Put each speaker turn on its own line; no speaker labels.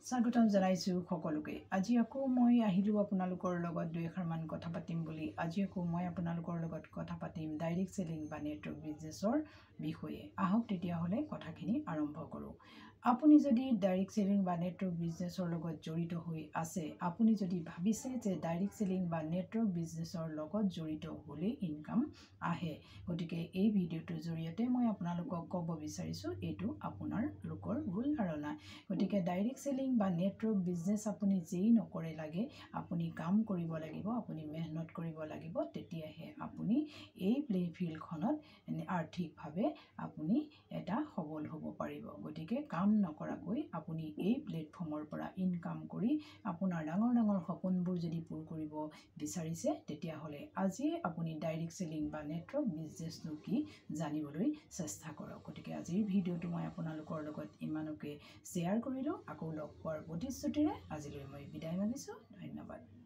স্বাগতম জনাইছো সকলোকে। আজি আকৌ মই আহিলো আপোনালোকৰ লগত দুই এষাৰমান কথা পাতিম বুলি। আজি আকৌ মই আপোনালোকৰ লগত কথা পাতিম ডাইৰেক্ট সেলিং বা নেটৱৰ্ক বিজনেছৰ বিষয়ে। আহক তেতিয়াহ'লে কথাখিনি আৰম্ভ কৰোঁ। আপুনি যদি ডাইৰেক্ট সেলিং বা নেটৱৰ্ক বিজনেছৰ লগত জড়িত হৈ আছে, আপুনি যদি ভাবিছে যে ডাইৰেক্ট সেলিং বা নেটৱৰ্ক বিজনেছৰ লগত জড়িত হ'লে ইনকাম আহে, গতিকে এই ভিডিঅ'টোৰ জৰিয়তে মই আপোনালোকক ক'ব বিচাৰিছোঁ এইটো আপোনালোকৰ ভুল ধাৰণা। গতিকে ডাইৰেক্ট সেলিং বা নেটৱৰ্ক বিজনেছ আপুনি যেই নকৰে লাগে, আপুনি কাম কৰিব লাগিব, আপুনি মেহনত কৰিব লাগিব, তেতিয়াহে আপুনি এই ফিল্ডখনত আৰ্থিকভাৱে আপুনি এটা সবল হ'ব পাৰিব। গতিকে কাম নকৰাকৈ আপুনি এই প্লেটফৰ্মৰ পৰা ইনকাম কৰি আপোনাৰ ডাঙৰ ডাঙৰ সপোনবোৰ যদি পূৰ কৰিব বিচাৰিছে, তেতিয়াহ'লে আজিয়ে আপুনি ডাইৰেক্ট সেলিং বা নেটৱৰ্ক বিজনেছনো কি জানিবলৈ চেষ্টা কৰক। গতিকে আজিৰ ভিডিঅ'টো মই আপোনালোকৰ লগত ইমানকে শ্বেয়াৰ কৰিলোঁ। আকৌ লগ পোৱাৰ প্ৰতিশ্ৰুতিৰে আজিলৈ মই বিদায় মাগিছোঁ। ধন্যবাদ।